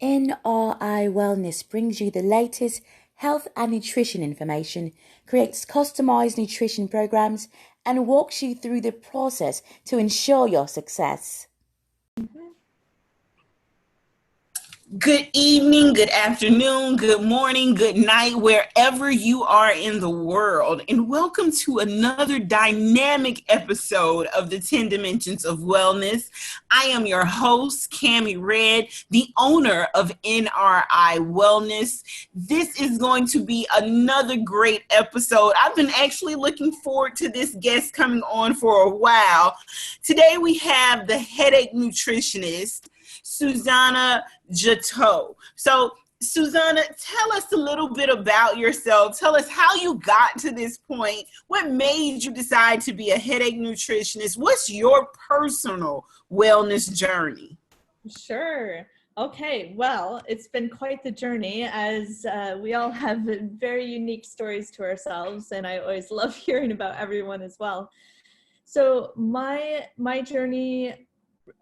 NRI Wellness brings you the latest health and nutrition information, creates customized nutrition programs, and walks you through the process to ensure your success. Good evening, good afternoon, good morning, good night, wherever you are in the world. And welcome to another dynamic episode of the 10 Dimensions of Wellness. I am your host, Cammie Red, the owner of NRI Wellness. This is going to be another great episode. I've been actually looking forward to this guest coming on for a while. Today we have the headache nutritionist, Susannah Juteau. So, Susannah, tell us a little bit about yourself. Tell us how you got to this point. What made you decide to be a headache nutritionist? What's your personal wellness journey? Sure. Okay. Well, it's been quite the journey, as we all have very unique stories to ourselves, and I always love hearing about everyone as well. So my journey,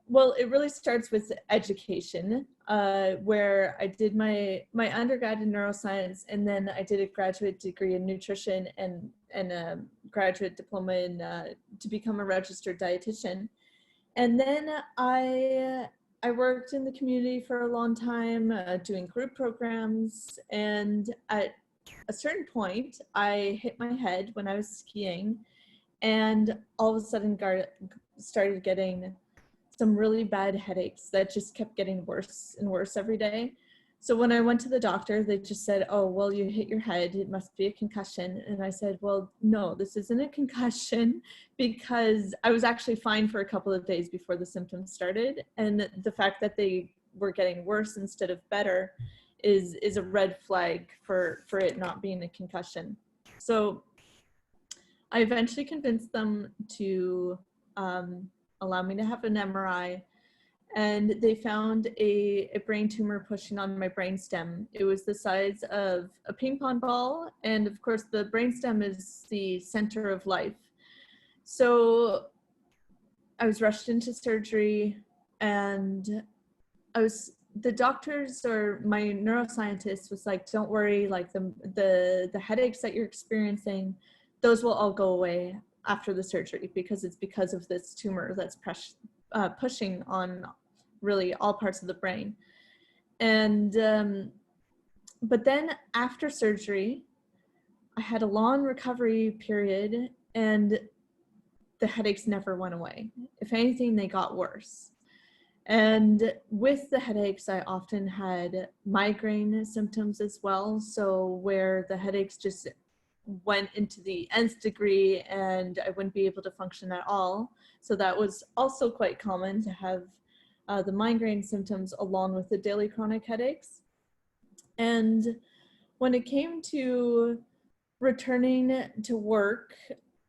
well, it really starts with education, where I did my undergrad in neuroscience, and then I did a graduate degree in nutrition and a graduate diploma in to become a registered dietitian. And then I worked in the community for a long time, doing group programs. And at a certain point, I hit my head when I was skiing, and all of a sudden started getting some really bad headaches that just kept getting worse and worse every day. So when I went to the doctor, they just said, "Oh, well, you hit your head. It must be a concussion." And I said, "Well, no, this isn't a concussion," because I was actually fine for a couple of days before the symptoms started. And the fact that they were getting worse instead of better is a red flag for it not being a concussion. So I eventually convinced them to allow me to have an MRI, and they found a brain tumor pushing on my brainstem. It was the size of a ping pong ball, and of course the brainstem is the center of life. So I was rushed into surgery, and the doctors, or my neuroscientist, was like, "Don't worry, like the headaches that you're experiencing, those will all go away after the surgery, because it's because of this tumor that's pushing on really all parts of the brain." And but then after surgery, I had a long recovery period, and the headaches never went away. If anything, they got worse. And with the headaches, I often had migraine symptoms as well. So where the headaches just went into the nth degree and I wouldn't be able to function at all. So that was also quite common, to have the migraine symptoms along with the daily chronic headaches. And when it came to returning to work,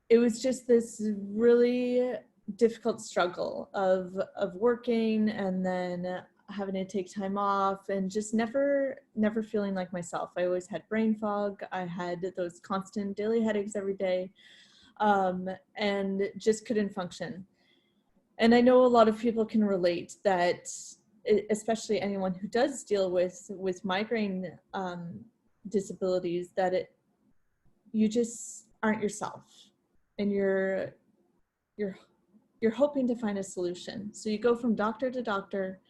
it was just this really difficult struggle of working and then having to take time off, and just never feeling like myself. I always had brain fog. I had those constant daily headaches every day, and just couldn't function. And I know a lot of people can relate that, especially anyone who does deal with migraine disabilities, that you just aren't yourself, and you're hoping to find a solution. So you go from doctor to doctor,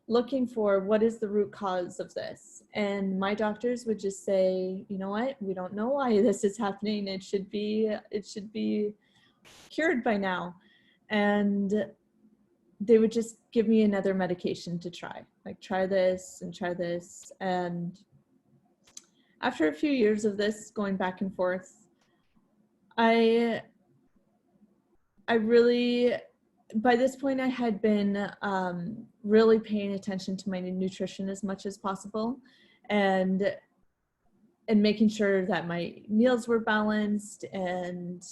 looking for what is the root cause of this. And my doctors would just say, "You know what? We don't know why this is happening. It should be cured by now." And they would just give me another medication to try, like try this and try this. And after a few years of this going back and forth, I really, by this point, I had been really paying attention to my nutrition as much as possible, and making sure that my meals were balanced and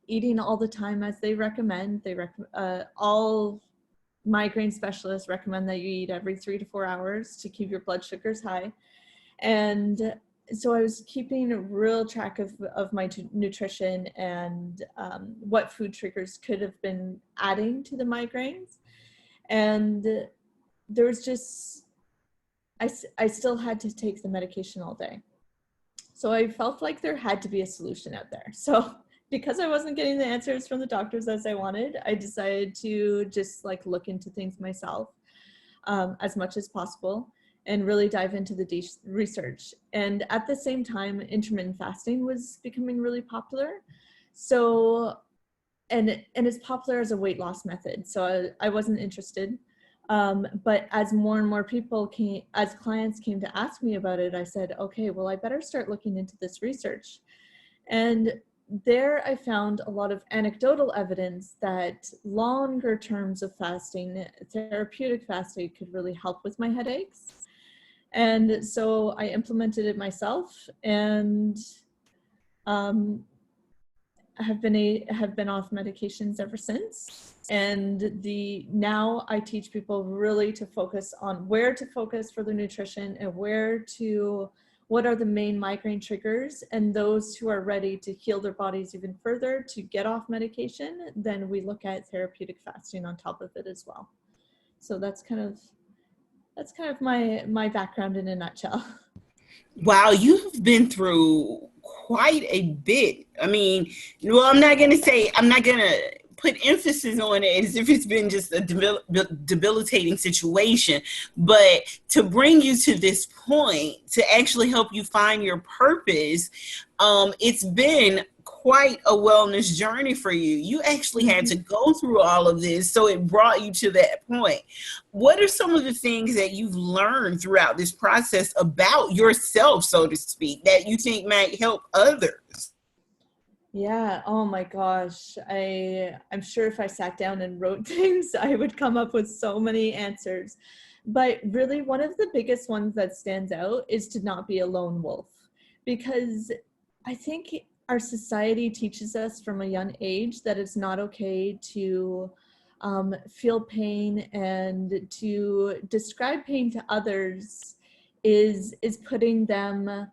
eating all the time as they recommend. All migraine specialists recommend that you eat every 3 to 4 hours to keep your blood sugars high. And so I was keeping a real track of my nutrition and what food triggers could have been adding to the migraines. And there was just I still had to take the medication all day. So I felt like there had to be a solution out there. So because I wasn't getting the answers from the doctors as I wanted, I decided to just like look into things myself as much as possible and really dive into the research. And at the same time, intermittent fasting was becoming really popular. So, and it's popular as a weight loss method. So I wasn't interested. But as more and more people as clients came to ask me about it, I said, okay, well, I better start looking into this research. And there I found a lot of anecdotal evidence that longer terms of fasting, therapeutic fasting, could really help with my headaches. And so I implemented it myself, and have been off medications ever since. And now I teach people really to focus on where to focus for their nutrition and what are the main migraine triggers, and those who are ready to heal their bodies even further to get off medication, then we look at therapeutic fasting on top of it as well. So that's kind of my background in a nutshell. Wow, you've been through quite a bit. I mean, well, I'm not going to put emphasis on it as if it's been just a debilitating situation, but to bring you to this point, to actually help you find your purpose, it's been quite a wellness journey for you. You actually had to go through all of this, so it brought you to that point. What are some of the things that you've learned throughout this process about yourself, so to speak, that you think might help others? Yeah, oh my gosh. I'm sure if I sat down and wrote things, I would come up with so many answers. But really, one of the biggest ones that stands out is to not be a lone wolf. Because I think our society teaches us from a young age that it's not okay to feel pain, and to describe pain to others is putting them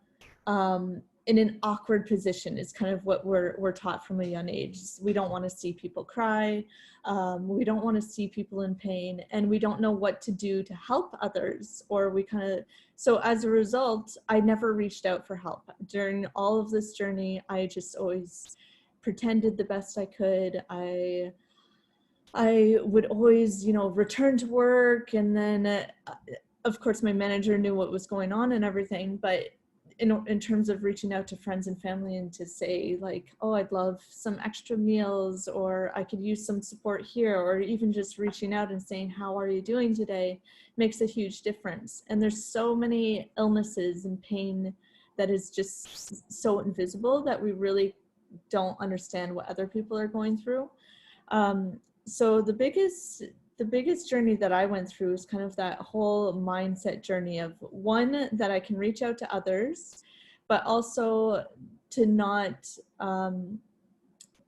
in an awkward position. Is kind of what we're taught from a young age. We don't want to see people cry. We don't want to see people in pain, and we don't know what to do to help others, or so as a result, I never reached out for help. During all of this journey, I just always pretended the best I could. I would always, return to work, and then of course my manager knew what was going on and everything, but in terms of reaching out to friends and family and to say like, oh, I'd love some extra meals, or I could use some support here, or even just reaching out and saying, how are you doing today, makes a huge difference. And there's so many illnesses and pain that is just so invisible that we really don't understand what other people are going through. So the biggest journey that I went through is kind of that whole mindset journey of, one, that I can reach out to others, but also to not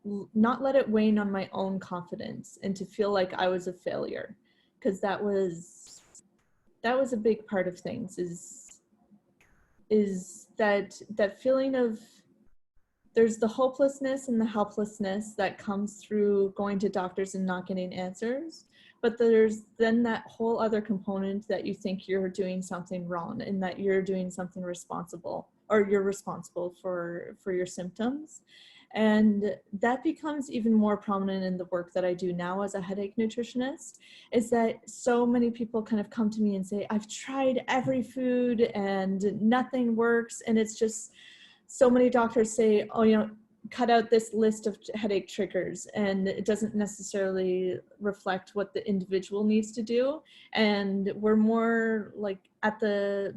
let it wane on my own confidence, and to feel like I was a failure, because that was a big part of things, is that feeling of, there's the hopelessness and the helplessness that comes through going to doctors and not getting answers. But there's then that whole other component that you think you're doing something wrong, and that you're doing something responsible, or you're responsible for your symptoms. And that becomes even more prominent in the work that I do now as a headache nutritionist, is that so many people kind of come to me and say, I've tried every food and nothing works. And it's just, so many doctors say, oh, cut out this list of headache triggers, and it doesn't necessarily reflect what the individual needs to do. And we're more like at the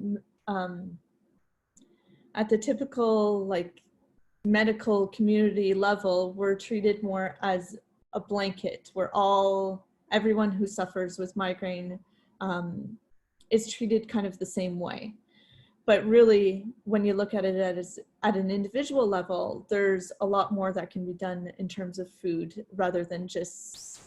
typical like medical community level, we're treated more as a blanket, where everyone who suffers with migraine is treated kind of the same way. But really, when you look at it at an individual level, there's a lot more that can be done in terms of food, rather than just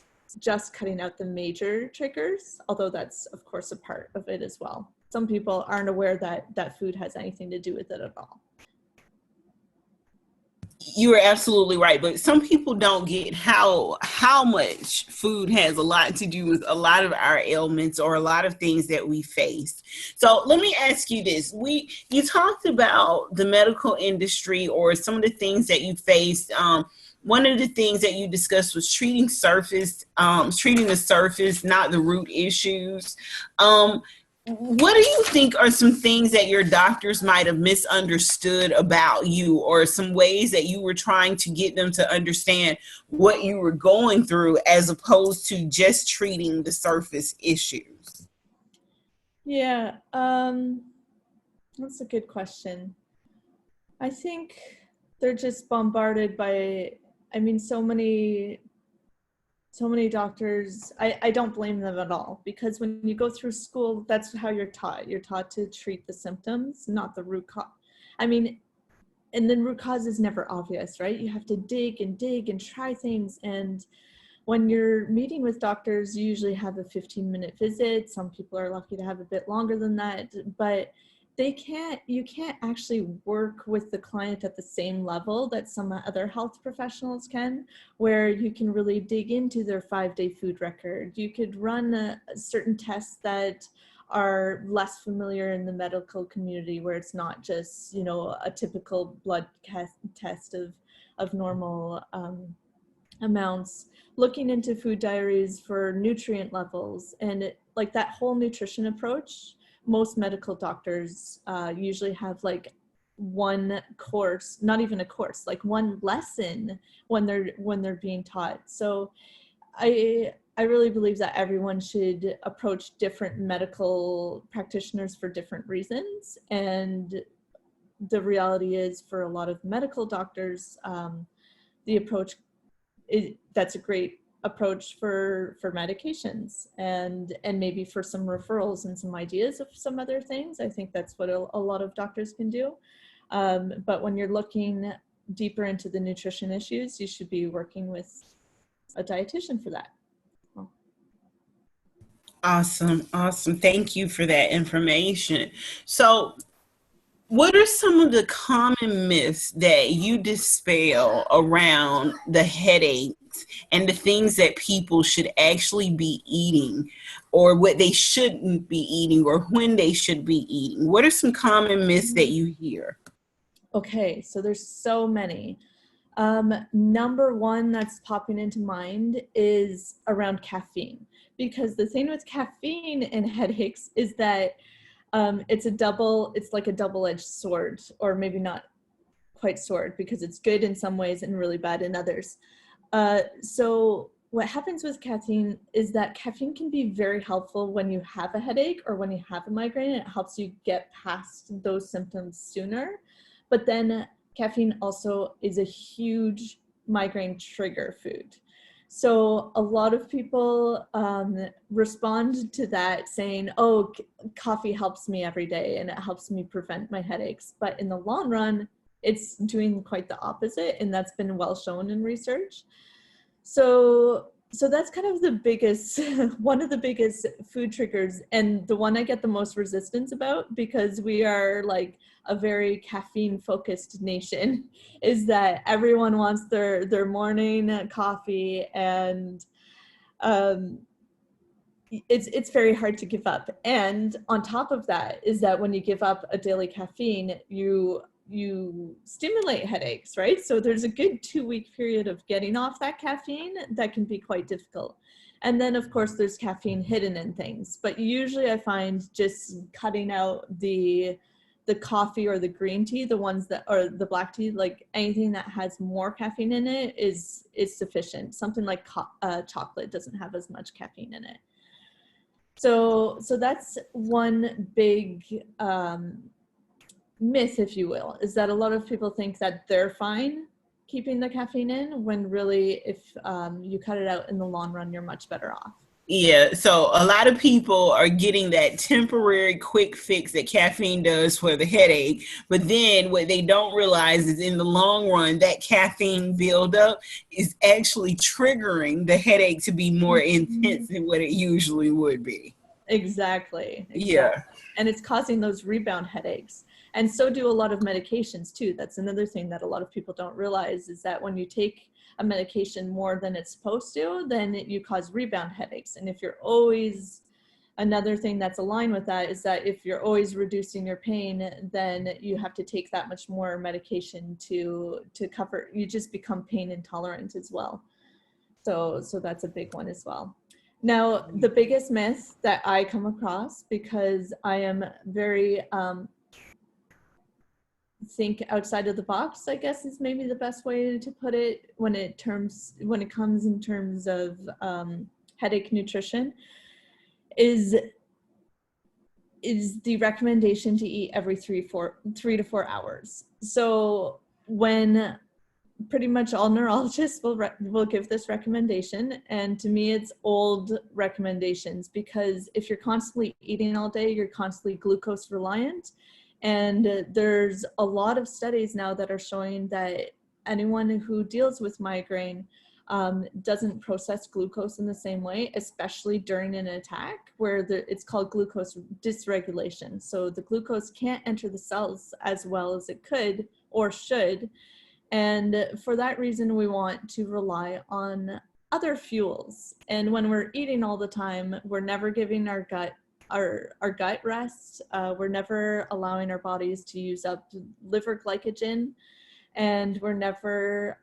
cutting out the major triggers, although that's, of course, a part of it as well. Some people aren't aware that food has anything to do with it at all. You are absolutely right, but some people don't get how much food has a lot to do with a lot of our ailments or a lot of things that we face. So let me ask you this: you talked about the medical industry or some of the things that you faced. One of the things that you discussed was treating the surface, not the root issues. What do you think are some things that your doctors might have misunderstood about you, or some ways that you were trying to get them to understand what you were going through as opposed to just treating the surface issues? Yeah, that's a good question. I think they're just bombarded by, I mean, so many doctors. I don't blame them at all, because when you go through school, that's how you're taught. You're taught to treat the symptoms, not the root cause. I mean, and then root cause is never obvious, right? You have to dig and try things. And when you're meeting with doctors, you usually have a 15-minute visit. Some people are lucky to have a bit longer than that, but you can't actually work with the client at the same level that some other health professionals can, where you can really dig into their 5-day food record. You could run certain tests that are less familiar in the medical community, where it's not just, a typical blood test of normal amounts, looking into food diaries for nutrient levels, and like that whole nutrition approach. Most medical doctors usually have like one course, not even a course, like one lesson when they're being taught. So I really believe that everyone should approach different medical practitioners for different reasons. And the reality is, for a lot of medical doctors, the approach that's a great approach for medications, and maybe for some referrals and some ideas of some other things. I think that's what a lot of doctors can do. But when you're looking deeper into the nutrition issues, you should be working with a dietitian for that. Awesome. Thank you for that information. So what are some of the common myths that you dispel around the headaches and the things that people should actually be eating, or what they shouldn't be eating, or when they should be eating? What are some common myths that you hear? Okay, so there's so many. Number one that's popping into mind is around caffeine, because the thing with caffeine and headaches is that it's like a double-edged sword, or maybe not quite sword, because it's good in some ways and really bad in others. So what happens with caffeine is that caffeine can be very helpful when you have a headache or when you have a migraine. It helps you get past those symptoms sooner. But then caffeine also is a huge migraine trigger food. So a lot of people respond to that saying, oh, coffee helps me every day and it helps me prevent my headaches. But in the long run, it's doing quite the opposite, and that's been well shown in research. So that's kind of the biggest, one of the biggest food triggers, and the one I get the most resistance about, because we are like a very caffeine focused nation, is that everyone wants their morning coffee, and it's very hard to give up. And on top of that is that when you give up a daily caffeine, you stimulate headaches, right? So there's a good 2-week period of getting off that caffeine that can be quite difficult. And then of course there's caffeine hidden in things, but usually I find just cutting out the coffee or the green tea, the ones that, or the black tea, like anything that has more caffeine in it is sufficient. Something like chocolate doesn't have as much caffeine in it. So that's one big myth, if you will, is that a lot of people think that they're fine keeping the caffeine in, when really, if you cut it out in the long run, you're much better off. Yeah, so a lot of people are getting that temporary quick fix that caffeine does for the headache, but then what they don't realize is in the long run, that caffeine buildup is actually triggering the headache to be more intense than what it usually would be. Exactly. Yeah. And it's causing those rebound headaches. And so do a lot of medications too. That's another thing that a lot of people don't realize, is that when you take a medication more than it's supposed to, then you cause rebound headaches. And if you're always, another thing that's aligned with that is that if you're always reducing your pain, then you have to take that much more medication to cover, you just become pain intolerant as well. So that's a big one as well. Now, the biggest myth that I come across, because I am very think outside of the box, I guess is maybe the best way to put it, when it comes in terms of headache nutrition, is the recommendation to eat every 3 to 4 hours. So when pretty much all neurologists will give this recommendation, and to me it's old recommendations, because if you're constantly eating all day, you're constantly glucose reliant. And there's a lot of studies now that are showing that anyone who deals with migraine doesn't process glucose in the same way, especially during an attack, where it's called glucose dysregulation. So the glucose can't enter the cells as well as it could or should. And for that reason, we want to rely on other fuels. And when we're eating all the time, we're never giving our gut rest. We're never allowing our bodies to use up liver glycogen. And we're never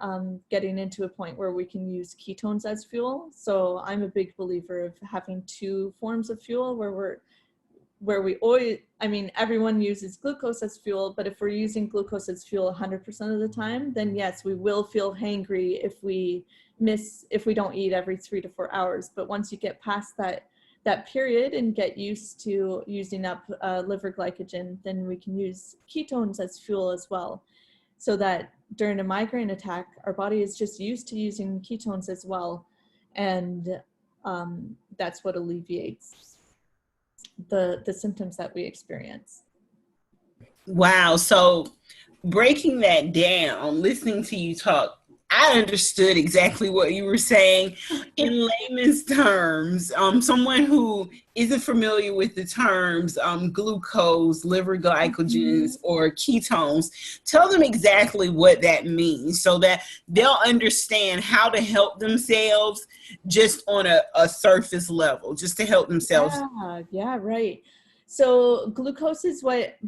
getting into a point where we can use ketones as fuel. So I'm a big believer of having 2 forms of fuel, where we always, I mean, everyone uses glucose as fuel, but if we're using glucose as fuel 100% of the time, then yes, we will feel hangry if we don't eat every 3 to 4 hours. But once you get past that period and get used to using up liver glycogen, then we can use ketones as fuel as well. So that during a migraine attack, our body is just used to using ketones as well. And that's what alleviates the symptoms that we experience. Wow. So breaking that down, listening to you talk, I understood exactly what you were saying in layman's terms. Someone who isn't familiar with the terms glucose, liver glycogens, or ketones, tell them exactly what that means so that they'll understand how to help themselves just on a surface level, just to help themselves. Yeah, right. So glucose is what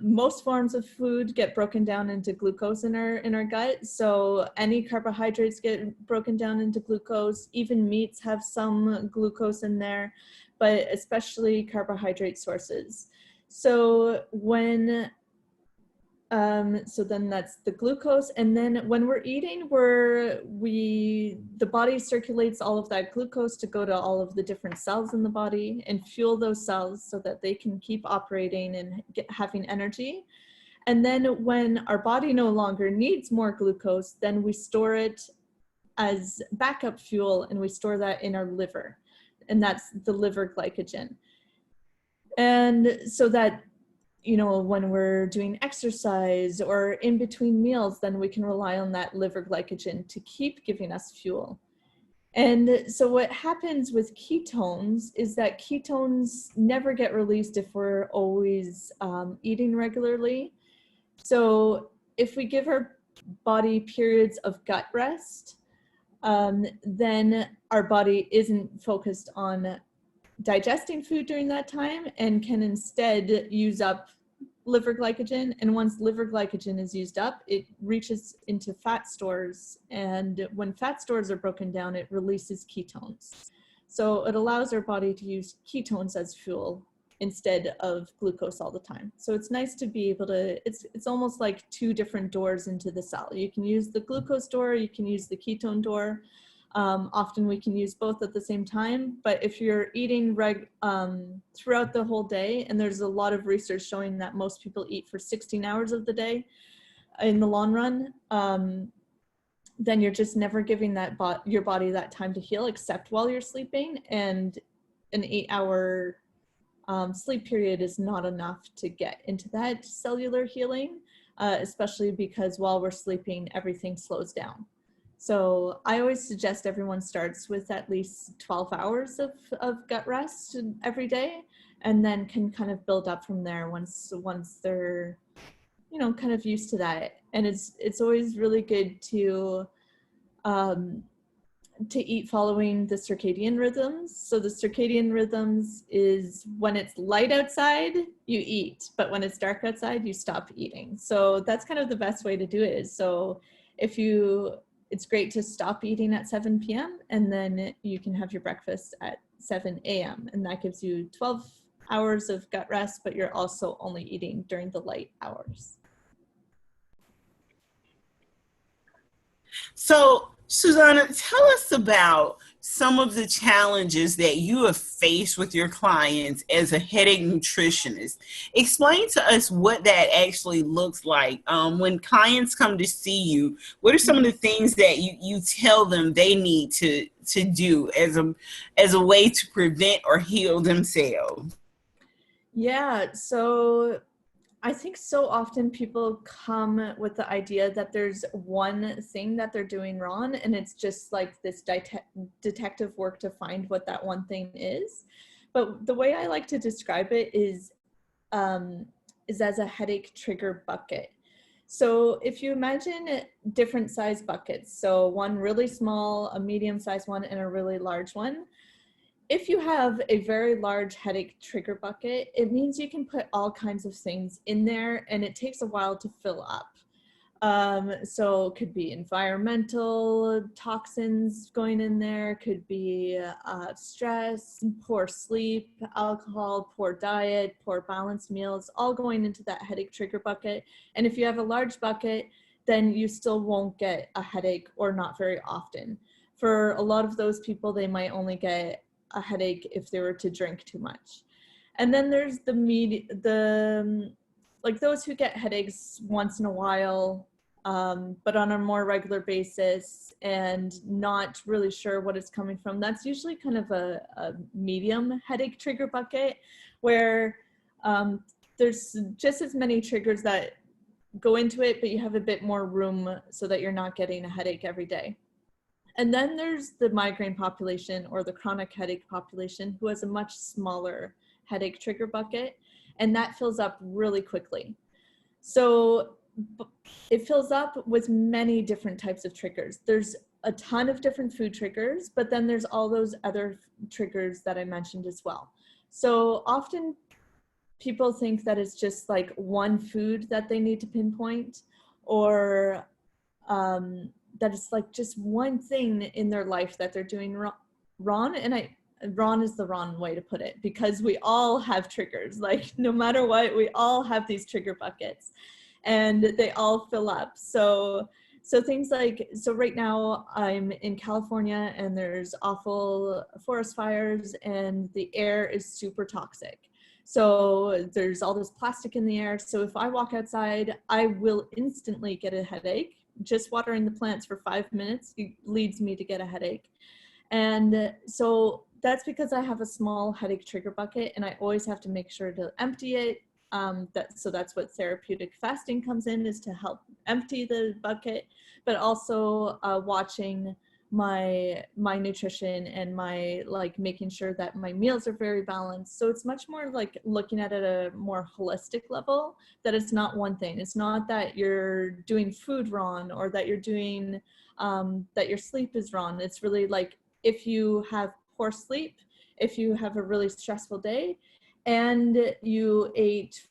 most forms of food get broken down into glucose in our gut. So any carbohydrates get broken down into glucose. Even meats have some glucose in there, but especially carbohydrate sources. So so then that's the glucose. And then when we're eating, the body circulates all of that glucose to go to all of the different cells in the body and fuel those cells so that they can keep operating and having energy. And then when our body no longer needs more glucose, then we store it as backup fuel, and we store that in our liver. And that's the liver glycogen. And so that, when we're doing exercise or in between meals, then we can rely on that liver glycogen to keep giving us fuel. And so what happens with ketones is that ketones never get released if we're always eating regularly. So if we give our body periods of gut rest, then our body isn't focused on digesting food during that time and can instead use up liver glycogen. And once liver glycogen is used up, it reaches into fat stores. And when fat stores are broken down, it releases ketones. So it allows our body to use ketones as fuel instead of glucose all the time. So it's nice to be able to, it's almost like 2 different doors into the cell. You can use the glucose door, you can use the ketone door. Often we can use both at the same time, but if you're eating throughout the whole day, and there's a lot of research showing that most people eat for 16 hours of the day in the long run, then you're just never giving your body that time to heal except while you're sleeping. And an 8-hour sleep period is not enough to get into that cellular healing, especially because while we're sleeping, everything slows down. So I always suggest everyone starts with at least 12 hours of gut rest every day, and then can kind of build up from there once they're, you know, kind of used to that. And it's always really good to eat following the circadian rhythms. So the circadian rhythms is when it's light outside, you eat, but when it's dark outside, you stop eating. So that's kind of the best way to do it. So it's great to stop eating at 7 p.m. and then you can have your breakfast at 7 a.m. And that gives you 12 hours of gut rest, but you're also only eating during the light hours. So, Susannah, tell us about some of the challenges that you have faced with your clients as a headache nutritionist. Explain to us what that actually looks like. When clients come to see you, what are some of the things that you tell them they need to do as a way to prevent or heal themselves? Yeah, so I think so often people come with the idea that there's one thing that they're doing wrong, and it's just like this detective work to find what that one thing is. But the way I like to describe it is as a headache trigger bucket. So if you imagine different size buckets, so one really small, a medium sized one, and a really large one. If you have a very large headache trigger bucket, it means you can put all kinds of things in there, and it takes a while to fill up. So it could be environmental toxins going in there, could be stress, poor sleep, alcohol, poor diet, poor balanced meals, all going into that headache trigger bucket. And if you have a large bucket, then you still won't get a headache, or not very often. For a lot of those people, they might only get a headache if they were to drink too much. And then there's like those who get headaches once in a while, but on a more regular basis and not really sure what it's coming from. That's usually kind of a medium headache trigger bucket, where there's just as many triggers that go into it, but you have a bit more room so that you're not getting a headache every day. And then there's the migraine population, or the chronic headache population, who has a much smaller headache trigger bucket, and that fills up really quickly. So it fills up with many different types of triggers. There's a ton of different food triggers, but then there's all those other triggers that I mentioned as well. So often people think that it's just like one food that they need to pinpoint, or that it's like just one thing in their life that they're doing wrong. And wrong is the wrong way to put it, because we all have triggers. Like, no matter what, we all have these trigger buckets, and they all fill up. So things like, so right now I'm in California, and there's awful forest fires, and the air is super toxic. So there's all this plastic in the air. So if I walk outside, I will instantly get a headache. Just watering the plants for 5 minutes leads me to get a headache. And so that's because I have a small headache trigger bucket, and I always have to make sure to empty it. So that's what therapeutic fasting comes in, is to help empty the bucket, but also watching my nutrition and my, like, making sure that my meals are very balanced. So it's much more like looking at it at a more holistic level, that it's not one thing. It's not that you're doing food wrong, or that you're doing that your sleep is wrong. It's really like, if you have poor sleep, if you have a really stressful day, and you ate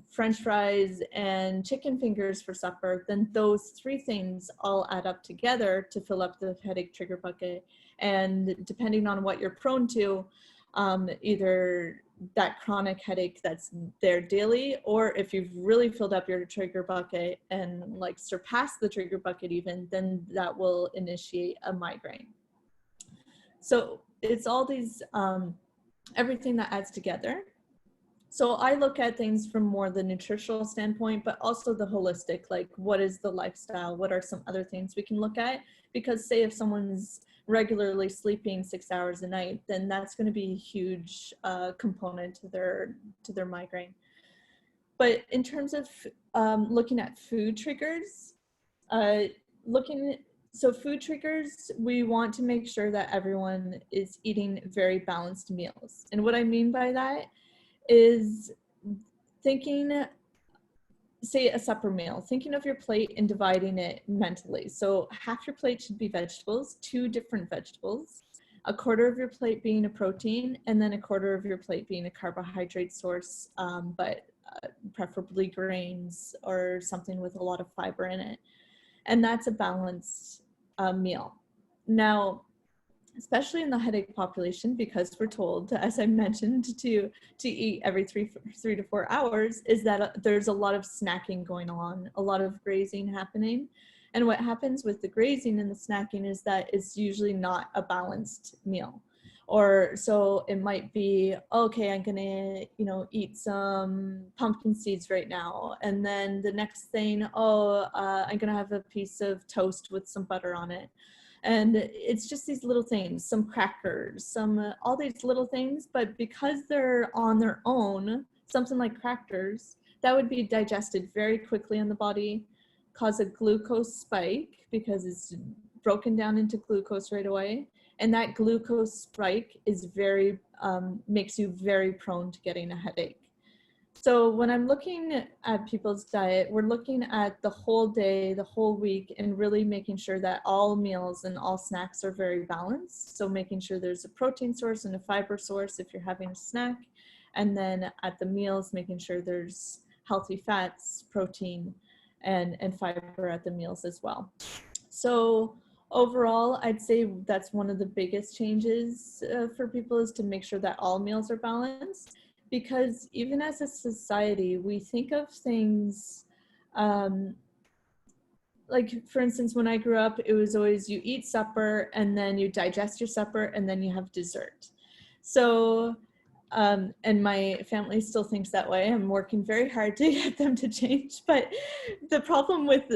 French fries and chicken fingers for supper, then those three things all add up together to fill up the headache trigger bucket. And depending on what you're prone to, either that chronic headache that's there daily, or if you've really filled up your trigger bucket and like surpassed the trigger bucket even, then that will initiate a migraine. So it's all these everything that adds together. So I look at things from more the nutritional standpoint, but also the holistic, like, what is the lifestyle? What are some other things we can look at? Because say if someone's regularly sleeping 6 hours a night, then that's going to be a huge component to their migraine. But in terms of looking at food triggers, So food triggers, we want to make sure that everyone is eating very balanced meals. And what I mean by that is thinking, say a supper meal, thinking of your plate and dividing it mentally. So half your plate should be vegetables, 2 different vegetables, a quarter of your plate being a protein, and then a quarter of your plate being a carbohydrate source, but preferably grains or something with a lot of fiber in it. And that's a balanced meal. Now, especially in the headache population, because we're told, as I mentioned, to eat every 3 to 4 hours, is that there's a lot of snacking going on, a lot of grazing happening. And what happens with the grazing and the snacking is that it's usually not a balanced meal. Or so it might be, okay, I'm gonna, eat some pumpkin seeds right now. And then the next thing, I'm gonna have a piece of toast with some butter on it. And it's just these little things, some crackers, all these little things, but because they're on their own, something like crackers, that would be digested very quickly in the body, cause a glucose spike because it's broken down into glucose right away. And that glucose spike is makes you very prone to getting a headache. So when I'm looking at people's diet, we're looking at the whole day, the whole week, and really making sure that all meals and all snacks are very balanced. So making sure there's a protein source and a fiber source if you're having a snack. And then at the meals, making sure there's healthy fats, protein, and fiber at the meals as well. So overall, I'd say that's one of the biggest changes for people, is to make sure that all meals are balanced. Because even as a society, we think of things like, for instance, when I grew up, it was always you eat supper and then you digest your supper and then you have dessert. So, and my family still thinks that way. I'm working very hard to get them to change. But the problem with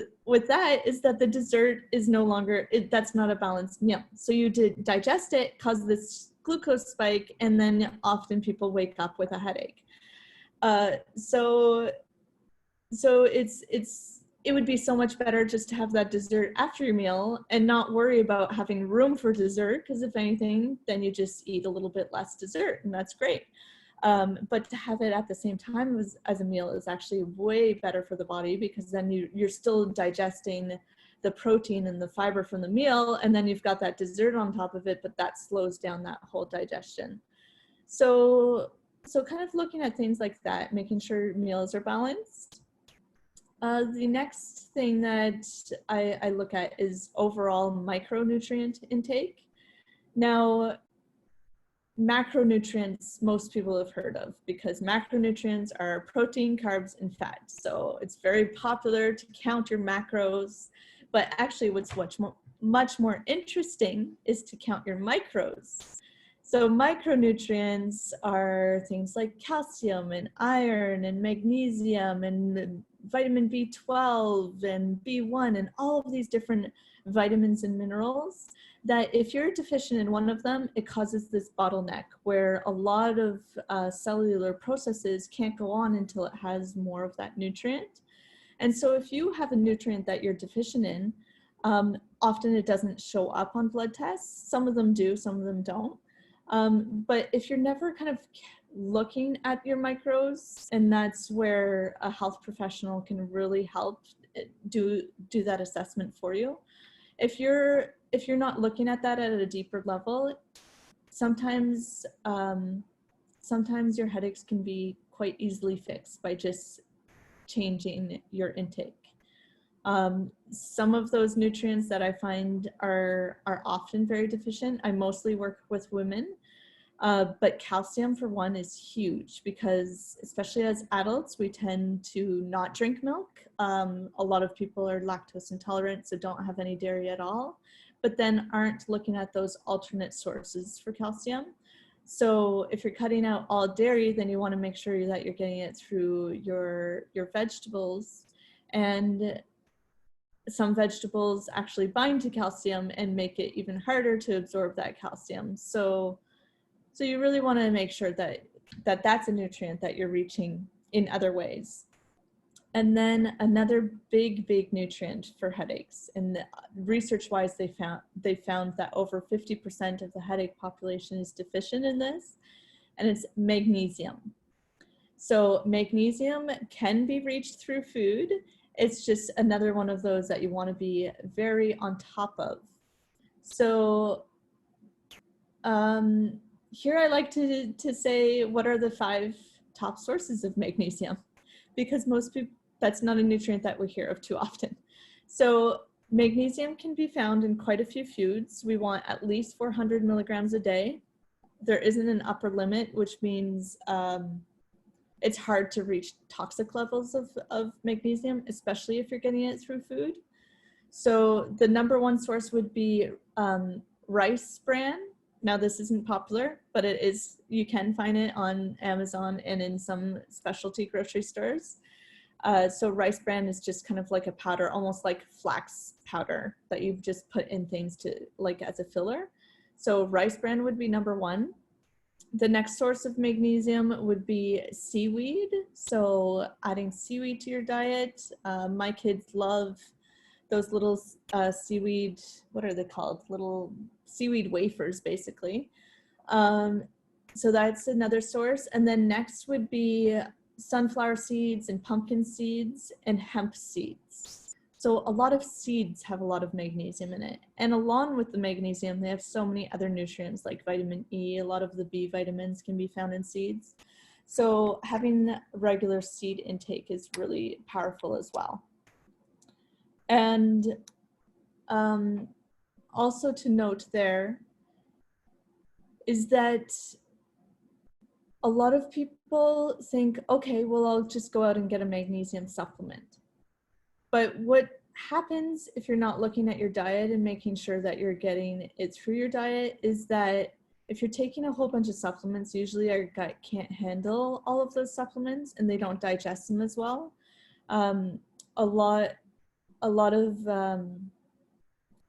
that is that the dessert is no longer, that's not a balanced meal. So you digest it, cause this glucose spike, and then often people wake up with a headache. So it would be so much better just to have that dessert after your meal and not worry about having room for dessert, because if anything, then you just eat a little bit less dessert, and that's great. But to have it at the same time as a meal is actually way better for the body, because then you're still digesting the protein and the fiber from the meal, and then you've got that dessert on top of it, but that slows down that whole digestion. So kind of looking at things like that, making sure meals are balanced. The next thing that I look at is overall micronutrient intake. Now, macronutrients most people have heard of, because macronutrients are protein, carbs, and fat. So it's very popular to count your macros, but actually what's much more interesting is to count your micros. So micronutrients are things like calcium and iron and magnesium and vitamin B12 and B1 and all of these different vitamins and minerals, that if you're deficient in one of them, it causes this bottleneck where a lot of cellular processes can't go on until it has more of that nutrient. And so if you have a nutrient that you're deficient in, often it doesn't show up on blood tests. Some of them do, some of them don't. But if you're never kind of looking at your macros, and that's where a health professional can really help do that assessment for you. If you're not looking at that at a deeper level, sometimes your headaches can be quite easily fixed by just changing your intake. Some of those nutrients that I find are often very deficient. I mostly work with women, but calcium, for one, is huge, because especially as adults, we tend to not drink milk. A lot of people are lactose intolerant, so don't have any dairy at all, but then aren't looking at those alternate sources for calcium. So if you're cutting out all dairy, then you want to make sure that you're getting it through your vegetables. And some vegetables actually bind to calcium and make it even harder to absorb that calcium. So you really want to make sure that that's a nutrient that you're reaching in other ways. And then another big nutrient for headaches, and research-wise, they found that over 50% of the headache population is deficient in this, and it's magnesium. So magnesium can be reached through food. It's just another one of those that you want to be very on top of. So here I like to say, what are the 5 top sources of magnesium? Because most people, that's not a nutrient that we hear of too often. So magnesium can be found in quite a few foods. We want at least 400 milligrams a day. There isn't an upper limit, which means it's hard to reach toxic levels of magnesium, especially if you're getting it through food. So the number 1 source would be rice bran. Now this isn't popular, but it is, you can find it on Amazon and in some specialty grocery stores. So rice bran is just kind of like a powder, almost like flax powder that you just put in things to, like, as a filler. So rice bran would be number 1. The next source of magnesium would be seaweed. So adding seaweed to your diet. My kids love those little seaweed, what are they called? Little seaweed wafers, basically. So that's another source. And then next would be sunflower seeds and pumpkin seeds and hemp seeds. So a lot of seeds have a lot of magnesium in it. And along with the magnesium, they have so many other nutrients like vitamin E. A lot of the B vitamins can be found in seeds. So having regular seed intake is really powerful as well. And also to note there is that a lot of people think, okay, well, I'll just go out and get a magnesium supplement. But what happens if you're not looking at your diet and making sure that you're getting it through your diet is that if you're taking a whole bunch of supplements, usually our gut can't handle all of those supplements and they don't digest them as well. A lot of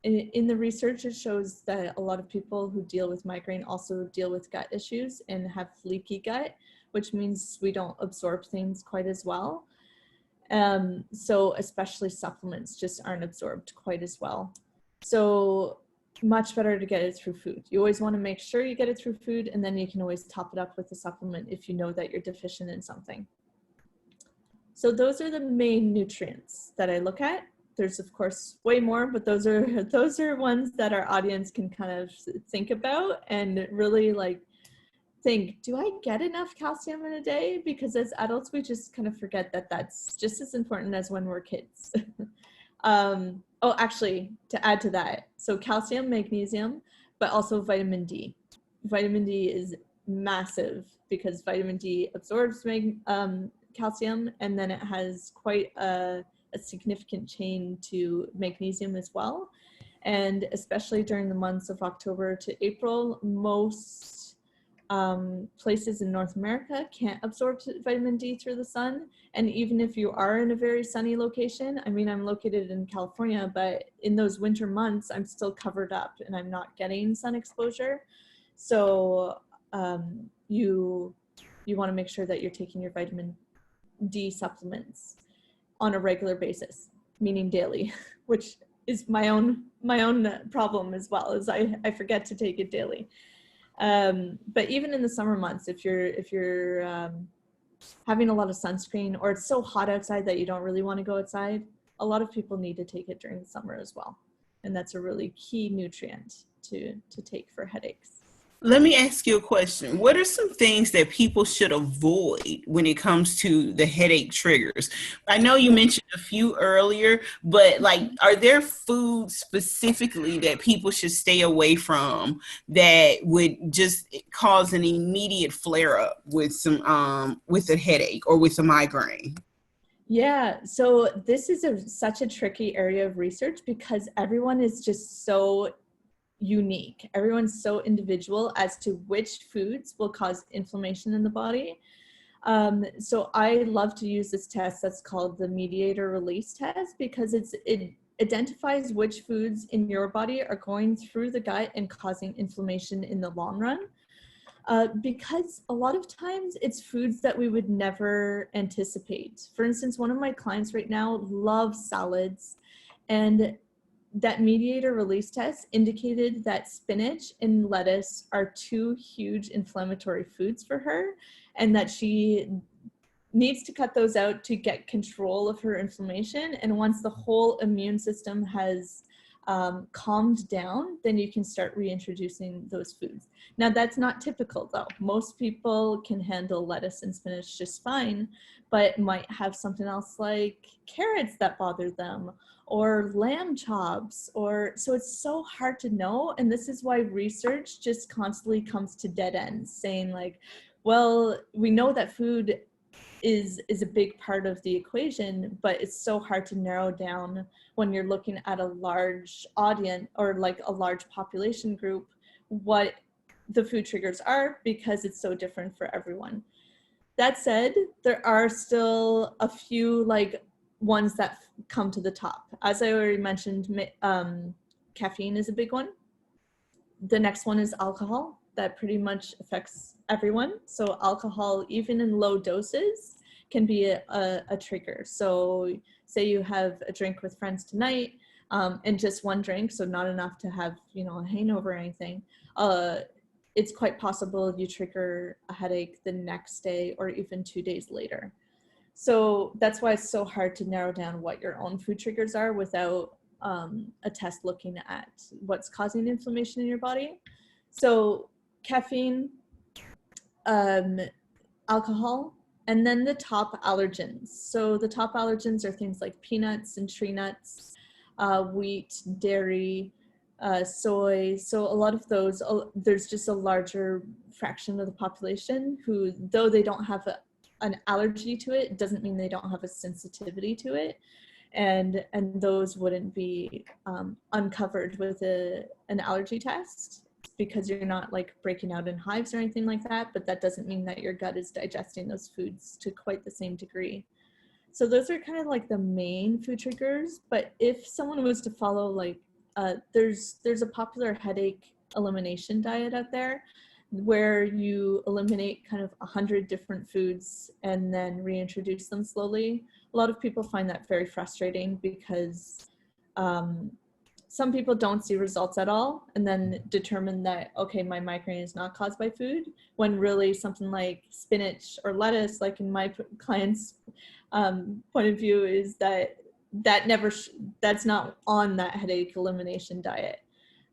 in the research, it shows that a lot of people who deal with migraine also deal with gut issues and have leaky gut, which means we don't absorb things quite as well. So especially supplements just aren't absorbed quite as well. So much better to get it through food. You always want to make sure you get it through food, and then you can always top it up with a supplement if you know that you're deficient in something. So those are the main nutrients that I look at. There's of course way more, but those are ones that our audience can kind of think about and really like think, do I get enough calcium in a day? Because as adults, we just kind of forget that that's just as important as when we're kids. Oh, actually, to add to that, so calcium, magnesium, but also vitamin D. Vitamin D is massive because vitamin D absorbs calcium, and then it has quite a significant chain to magnesium as well. And especially during the months of October to April, most places in North America can't absorb vitamin D through the sun. And even if you are in a very sunny location, I mean, I'm located in California, but in those winter months, I'm still covered up and I'm not getting sun exposure. So you want to make sure that you're taking your vitamin D supplements on a regular basis, meaning daily, which is my own problem as well, as I forget to take it daily. But even in the summer months, if you're having a lot of sunscreen or it's so hot outside that you don't really want to go outside, a lot of people need to take it during the summer as well. And that's a really key nutrient to take for headaches. Let me ask you a question. What are some things that people should avoid when it comes to the headache triggers? I know you mentioned a few earlier, but like, are there foods specifically that people should stay away from that would just cause an immediate flare up with some with a headache or with a migraine? Yeah, so this is such a tricky area of research because everyone is just so unique. Everyone's so individual as to which foods will cause inflammation in the body. So I love to use this test that's called the mediator release test because it identifies which foods in your body are going through the gut and causing inflammation in the long run. because a lot of times it's foods that we would never anticipate. For instance, one of my clients right now loves salads, and that mediator release test indicated that spinach and lettuce are two huge inflammatory foods for her, and that she needs to cut those out to get control of her inflammation. And once the whole immune system has calmed down, then you can start reintroducing those foods. Now, that's not typical though. Most people can handle lettuce and spinach just fine, but might have something else like carrots that bother them, or lamb chops, or so it's so hard to know. And this is why research just constantly comes to dead ends, saying like, well, we know that food is a big part of the equation, but it's so hard to narrow down when you're looking at a large audience or like a large population group what the food triggers are, because it's so different for everyone. That said, there are still a few like ones that come to the top. As I already mentioned, caffeine is a big one. The next one is alcohol. That pretty much affects everyone. So alcohol, even in low doses, can be a trigger. So say you have a drink with friends tonight, and just one drink, so not enough to have, you know, a hangover or anything. It's quite possible you trigger a headache the next day or even 2 days later. So that's why it's so hard to narrow down what your own food triggers are without a test looking at what's causing inflammation in your body. So caffeine, alcohol, and then the top allergens. So the top allergens are things like peanuts and tree nuts, wheat, dairy, soy. So a lot of those, there's just a larger fraction of the population who, though they don't have an allergy to it, doesn't mean they don't have a sensitivity to it. And those wouldn't be uncovered with an allergy test, because you're not like breaking out in hives or anything like that, but that doesn't mean that your gut is digesting those foods to quite the same degree. So those are kind of like the main food triggers. But if someone was to follow like, there's a popular headache elimination diet out there where you eliminate kind of 100 different foods and then reintroduce them slowly. A lot of people find that very frustrating because some people don't see results at all and then determine that, okay, my migraine is not caused by food, when really something like spinach or lettuce, like in my client's point of view, is that's not on that headache elimination diet,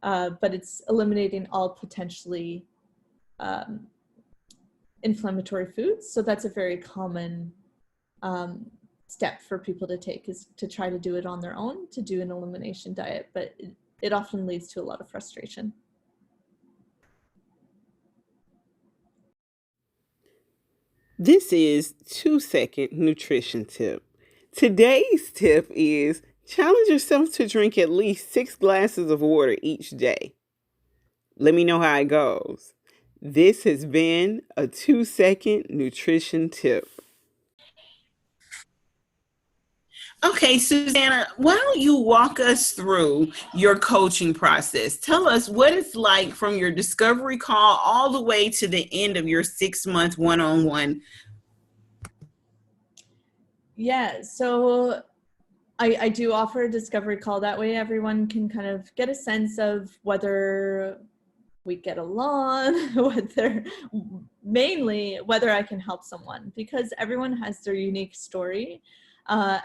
but it's eliminating all potentially inflammatory foods. So that's a very common step for people to take, is to try to do it on their own, to do an elimination diet, but it often leads to a lot of frustration. This is 2-second nutrition tip. Today's tip is challenge yourself to drink at least 6 glasses of water each day. Let me know how it goes. This has been a 2-second nutrition tip. Okay, Susannah, why don't you walk us through your coaching process? Tell us what it's like from your discovery call all the way to the end of your 6-month one-on-one. Yeah, so I do offer a discovery call. That way everyone can kind of get a sense of whether we get along, mainly whether I can help someone, because everyone has their unique story.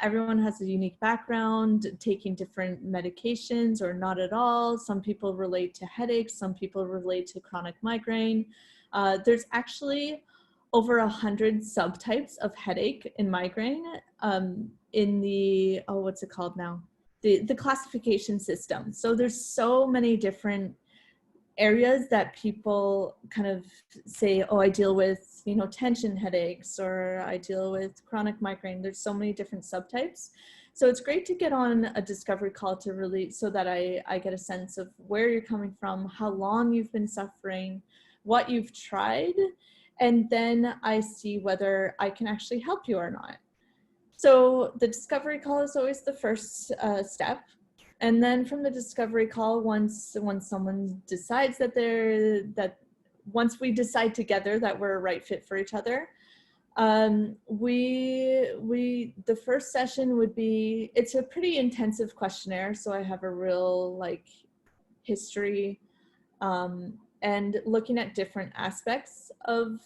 Everyone has a unique background, taking different medications or not at all. Some people relate to headaches, some people relate to chronic migraine. There's actually over 100 subtypes of headache and migraine in the, what's it called now? The classification system. So there's so many different areas that people kind of say, oh, I deal with, you know, tension headaches, or I deal with chronic migraine. There's so many different subtypes. So it's great to get on a discovery call to really, so that I get a sense of where you're coming from, how long you've been suffering, what you've tried, and then I see whether I can actually help you or not. So the discovery call is always the first step. And then from the discovery call, once someone decides that once we decide together that we're a right fit for each other, the first session would be, it's a pretty intensive questionnaire. So I have a real like history, and looking at different aspects of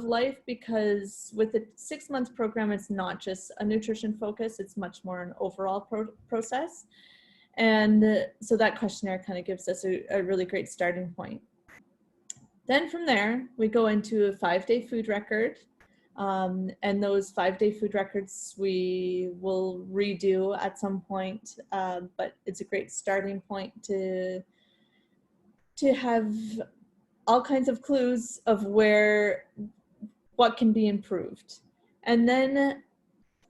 life, because with a 6-month program, it's not just a nutrition focus, it's much more an overall process. And so that questionnaire kind of gives us a really great starting point. Then from there, we go into a 5-day food record. And those 5-day food records we will redo at some point, but it's a great starting point to have all kinds of clues of what can be improved. And then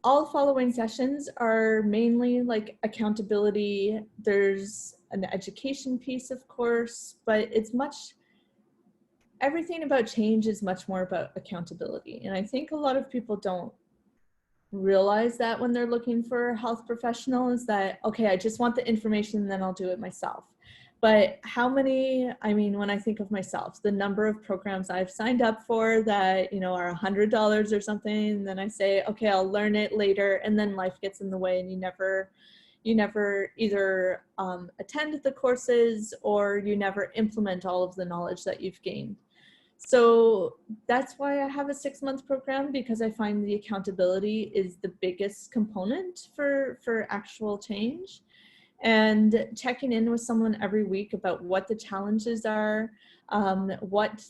all following sessions are mainly like accountability. There's an education piece, of course, but everything about change is much more about accountability. And I think a lot of people don't realize that when they're looking for a health professional, is that, okay, I just want the information and then I'll do it myself. But when I think of myself, the number of programs I've signed up for that, are $100 or something, and then I say, okay, I'll learn it later, and then life gets in the way and you never either attend the courses or you never implement all of the knowledge that you've gained. So that's why I have a 6-month program, because I find the accountability is the biggest component for actual change. And checking in with someone every week about what the challenges are, what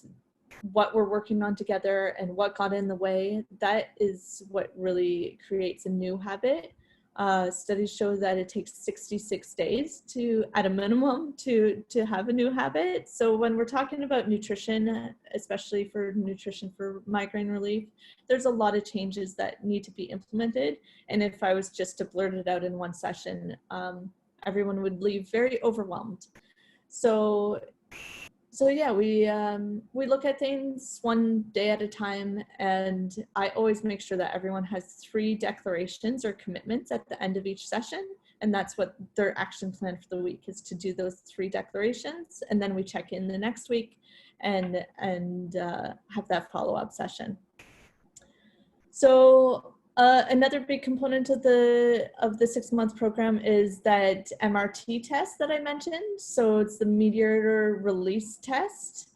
we're working on together and what got in the way, that is what really creates a new habit. Studies show that it takes 66 days at a minimum to have a new habit. So when we're talking about nutrition, especially for nutrition for migraine relief, there's a lot of changes that need to be implemented. And if I was just to blurt it out in one session, everyone would leave very overwhelmed. So yeah, we look at things one day at a time, and I always make sure that everyone has 3 declarations or commitments at the end of each session, and that's what their action plan for the week is, to do those 3 declarations, and then we check in the next week and have that follow-up session. So another big component of the 6-month program is that MRT test that I mentioned. So it's the mediator release test,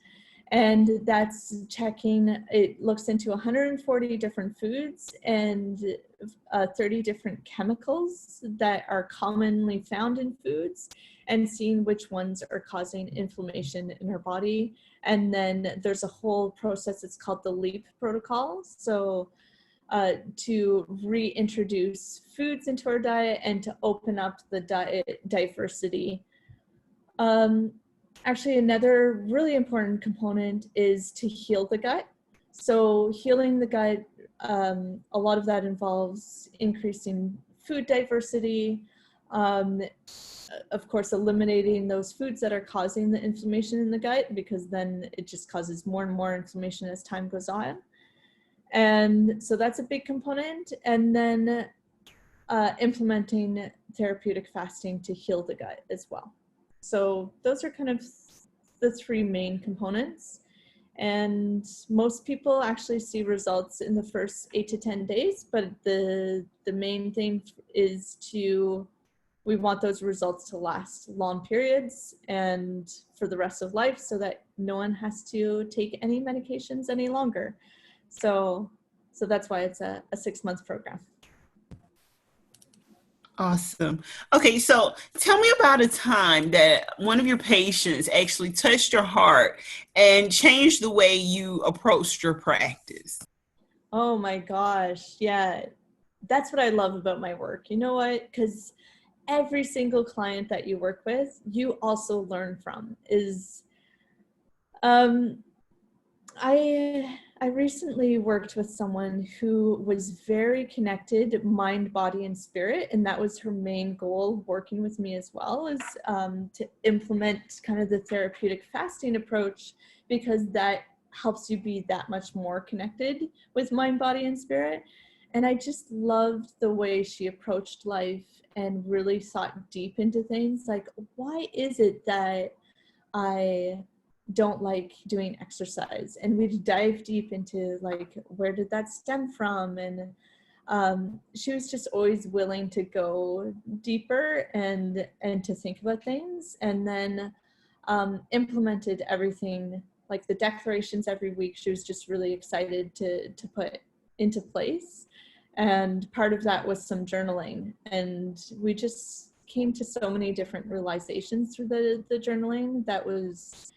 and that's checking. It looks into 140 different foods and 30 different chemicals that are commonly found in foods, and seeing which ones are causing inflammation in our body. And then there's a whole process. It's called the LEAP protocol. So to reintroduce foods into our diet and to open up the diet diversity. Actually, another really important component is to heal the gut. So healing the gut, a lot of that involves increasing food diversity, of course, eliminating those foods that are causing the inflammation in the gut, because then it just causes more and more inflammation as time goes on. And so that's a big component. And then implementing therapeutic fasting to heal the gut as well. So those are kind of the 3 main components. And most people actually see results in the first 8 to 10 days, but the main thing is we want those results to last long periods and for the rest of life, so that no one has to take any medications any longer. So that's why it's a 6-month program. Awesome. Okay, so tell me about a time that one of your patients actually touched your heart and changed the way you approached your practice. Oh my gosh, yeah. That's what I love about my work. You know what? Because every single client that you work with, you also learn from. I recently worked with someone who was very connected, mind, body, and spirit, and that was her main goal working with me as well, is to implement kind of the therapeutic fasting approach, because that helps you be that much more connected with mind, body, and spirit. And I just loved the way she approached life and really thought deep into things, like, why is it that I don't like doing exercise. And we'd dive deep into like, where did that stem from? And she was just always willing to go deeper and to think about things, and then implemented everything, like the declarations every week. She was just really excited to put into place. And part of that was some journaling. And we just came to so many different realizations through the journaling that was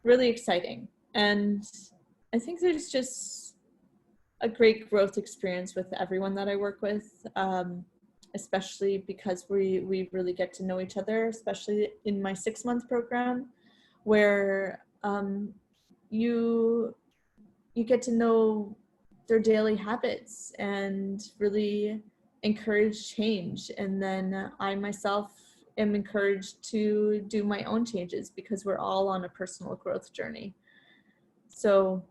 really exciting. And I think there's just a great growth experience with everyone that I work with, especially because we really get to know each other, especially in my 6-month program, where you get to know their daily habits and really encourage change. And then I myself am encouraged to do my own changes, because we're all on a personal growth journey. So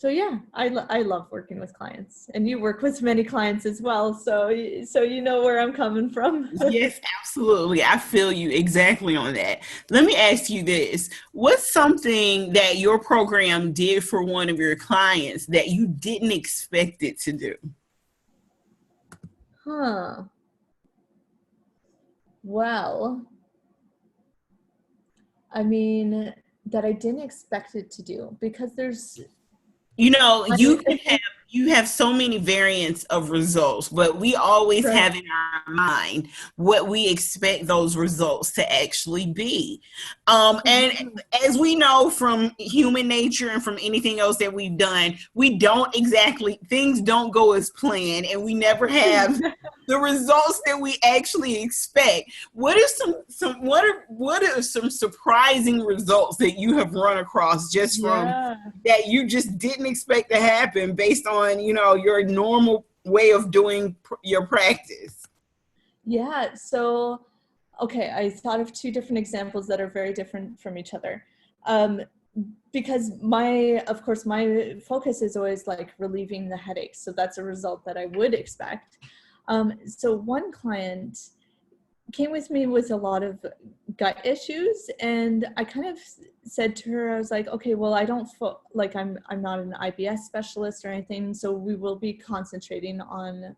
yeah, I love working with clients, and you work with many clients as well. So you know where I'm coming from. Yes, absolutely. I feel you exactly on that. Let me ask you this. What's something that your program did for one of your clients that you didn't expect it to do? Well, I mean, that I didn't expect it to do, because there's, You know, you have so many variants of results, but we always right. have in our mind what we expect those results to actually be. And as we know from human nature and from anything else that we've done, things don't go as planned, and we never have the results that we actually expect. What are some surprising results that you have run across just from that you just didn't expect to happen based on, your normal way of doing your practice? Yeah. So, okay, I thought of 2 different examples that are very different from each other. Because of course, my focus is always like relieving the headaches. So that's a result that I would expect. So one client came with me with a lot of gut issues, and I kind of said to her, I was like, okay, well, I don't feel like I'm not an IBS specialist or anything, so we will be concentrating on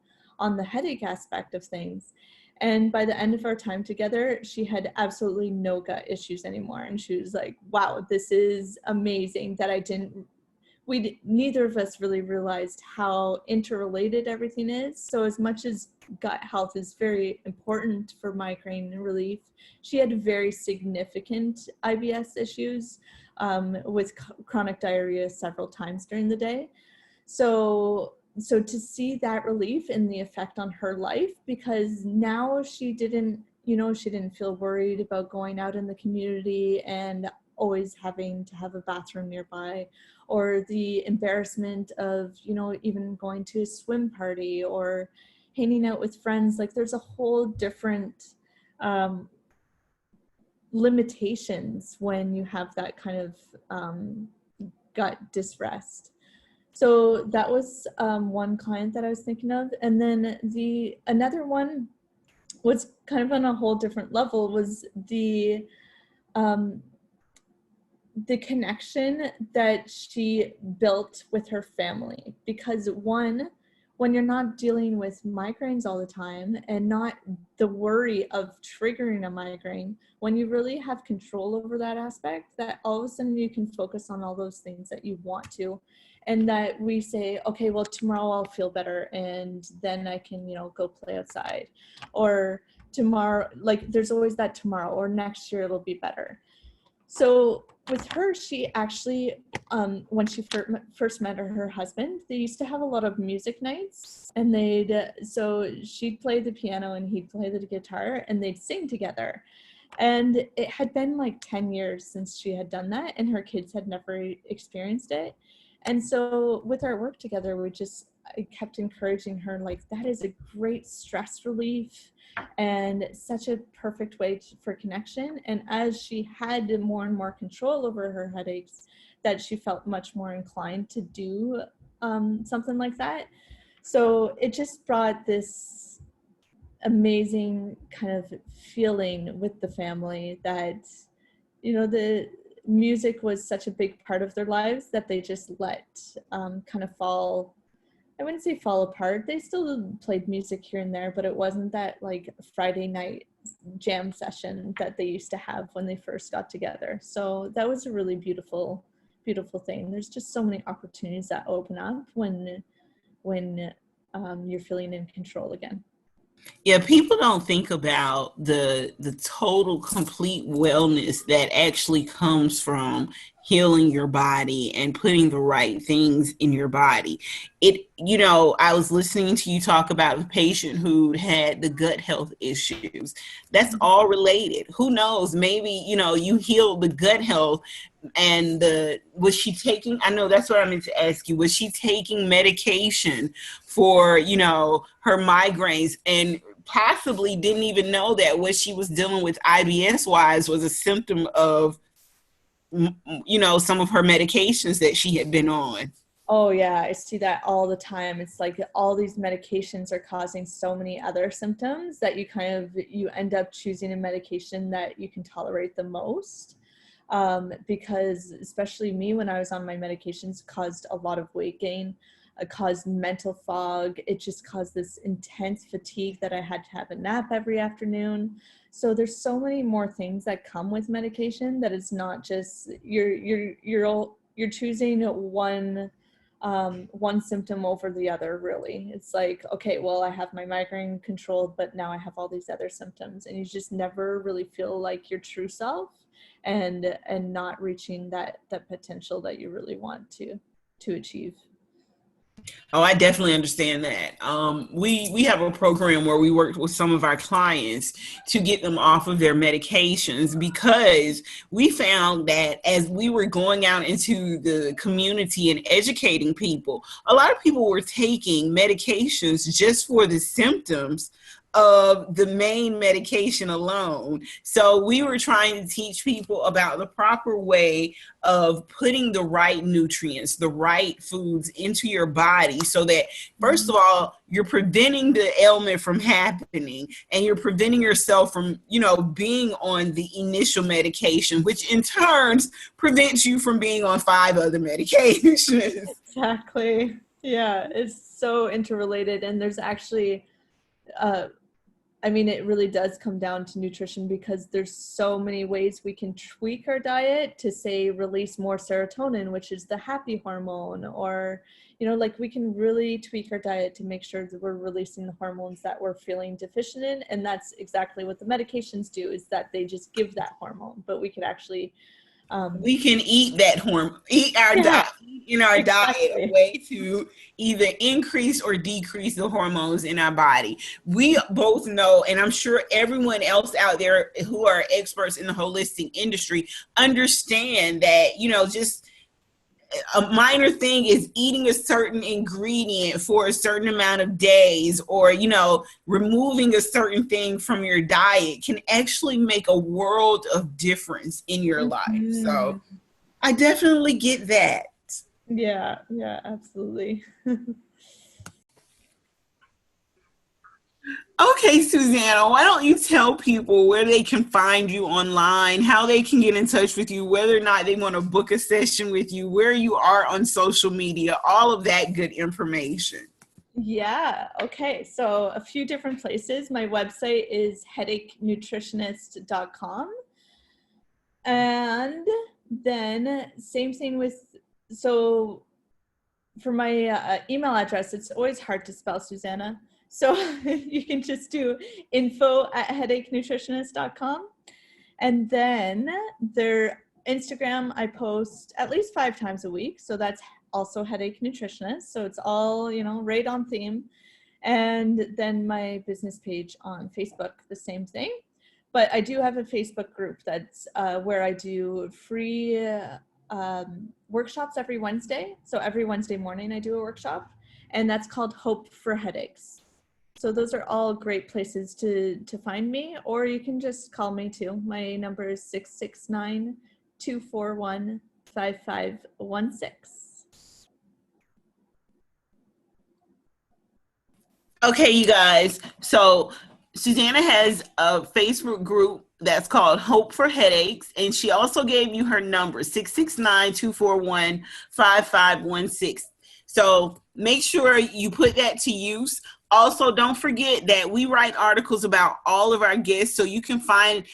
the headache aspect of things. And by the end of our time together, she had absolutely no gut issues anymore, and she was like, wow, this is amazing that neither of us really realized how interrelated everything is. So as much as gut health is very important for migraine relief, she had very significant IBS issues with chronic diarrhea several times during the day. So to see that relief and the effect on her life, because now she didn't feel worried about going out in the community and always having to have a bathroom nearby, or the embarrassment of, even going to a swim party or hanging out with friends. Like, there's a whole different limitations when you have that kind of gut disrest. So that was one client that I was thinking of. And then another one was kind of on a whole different level, was the connection that she built with her family. Because when you're not dealing with migraines all the time and not the worry of triggering a migraine, when you really have control over that aspect, that all of a sudden you can focus on all those things that you want to. And that we say, okay, well, tomorrow I'll feel better, and then I can, go play outside. Or tomorrow, like, there's always that tomorrow, or next year it'll be better. So with her, she actually, when she first met her husband, they used to have a lot of music nights, and so she'd play the piano and he'd play the guitar, and they'd sing together. And it had been like 10 years since she had done that, and her kids had never experienced it. And so with our work together, I kept encouraging her, like, that is a great stress relief and such a perfect way for connection. And as she had more and more control over her headaches, that she felt much more inclined to do something like that. So it just brought this amazing kind of feeling with the family that, music was such a big part of their lives that they just let kind of fall, I wouldn't say fall apart. They still played music here and there, but it wasn't that like Friday night jam session that they used to have when they first got together. So that was a really beautiful, beautiful thing. There's just so many opportunities that open up when you're feeling in control again. Yeah, people don't think about the total complete wellness that actually comes from healing your body and putting the right things in your body. I was listening to you talk about a patient who had the gut health issues. That's all related. Who knows? Maybe, you healed the gut health and was she taking, I know that's what I meant to ask you, was she taking medication for, her migraines, and possibly didn't even know that what she was dealing with IBS wise was a symptom of, some of her medications that she had been on? Oh yeah, I see that all the time. It's like all these medications are causing so many other symptoms that you end up choosing a medication that you can tolerate the most. Because especially me, when I was on my medications, caused a lot of weight gain. It caused mental fog. It just caused this intense fatigue that I had to have a nap every afternoon. So there's so many more things that come with medication that it's not just you're choosing one symptom over the other. Really, it's like, okay, well, I have my migraine controlled, but now I have all these other symptoms, and you just never really feel like your true self, and not reaching that potential that you really want to achieve. Oh, I definitely understand that. We have a program where we work with some of our clients to get them off of their medications, because we found that as we were going out into the community and educating people, a lot of people were taking medications just for the symptoms of the main medication alone. So we were trying to teach people about the proper way of putting the right nutrients, the right foods into your body, so that, first of all, you're preventing the ailment from happening, and you're preventing yourself from, being on the initial medication, which in turns prevents you from being on 5 other medications. Exactly. Yeah, it's so interrelated, and there's actually it really does come down to nutrition, because there's so many ways we can tweak our diet to, say, release more serotonin, which is the happy hormone, or, we can really tweak our diet to make sure that we're releasing the hormones that we're feeling deficient in. And that's exactly what the medications do, is that they just give that hormone, but we could actually we can eat that hormone, eat in our diet, a way to either increase or decrease the hormones in our body. We both know, and I'm sure everyone else out there who are experts in the holistic industry understand that, just a minor thing is eating a certain ingredient for a certain amount of days, or, removing a certain thing from your diet can actually make a world of difference in your life. So I definitely get that. Yeah, absolutely. Okay, Susannah, why don't you tell people where they can find you online, how they can get in touch with you, whether or not they want to book a session with you, where you are on social media, all of that good information. Yeah, okay. So a few different places. My website is headachenutritionist.com. And then same thing so for my email address, it's always hard to spell, Susannah. So you can just do info@headachenutritionist.com. And then their Instagram, I post at least 5 times a week. So that's also Headache Nutritionist. So it's all, right on theme. And then my business page on Facebook, the same thing. But I do have a Facebook group that's where I do free workshops every Wednesday. So every Wednesday morning I do a workshop, and that's called Hope for Headaches. So those are all great places to find me, or you can just call me too. My number is 669-241-5516. Okay, you guys. So Susannah has a Facebook group that's called Hope for Headaches, and she also gave you her number, 669-241-5516. So make sure you put that to use. Also, don't forget that we write articles about all of our guests, so you can find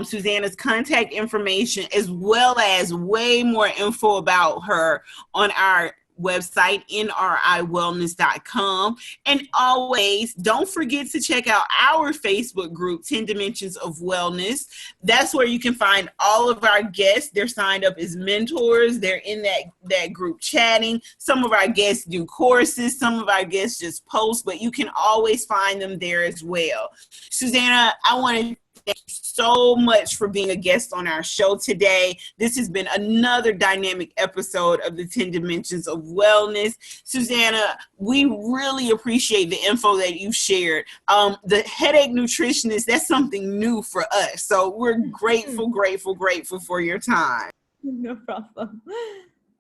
Susannah's contact information as well as way more info about her on our website, nriwellness.com. And always don't forget to check out our Facebook group, 10 Dimensions of Wellness. That's where you can find all of our guests. They're signed up as mentors. They're in that group chatting. Some of our guests do courses. Some of our guests just post, but you can always find them there as well. Susannah, I want to thank you so much for being a guest on our show today. This has been another dynamic episode of the 10 Dimensions of Wellness. Susannah, we really appreciate the info that you shared. The headache nutritionist, that's something new for us. So we're grateful for your time. No problem.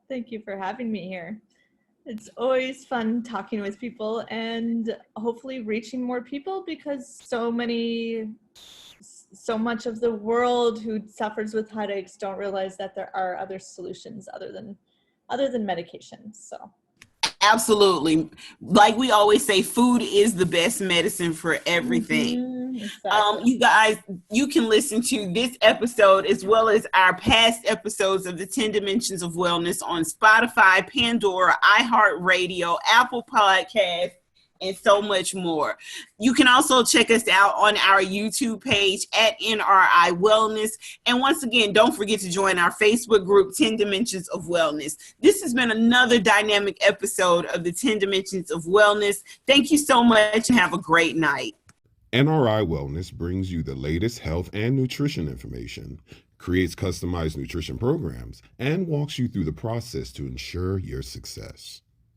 Thank you for having me here. It's always fun talking with people and hopefully reaching more people, because so much of the world who suffers with headaches don't realize that there are other solutions other than medication. So absolutely, like we always say, food is the best medicine for everything. Exactly. You guys, you can listen to this episode as well as our past episodes of the 10 Dimensions of Wellness on Spotify, Pandora, iHeartRadio, Apple Podcasts, and so much more. You can also check us out on our YouTube page at NRI Wellness. And once again, don't forget to join our Facebook group, 10 Dimensions of Wellness. This has been another dynamic episode of the 10 Dimensions of Wellness. Thank you so much and have a great night. NRI Wellness brings you the latest health and nutrition information, creates customized nutrition programs, and walks you through the process to ensure your success.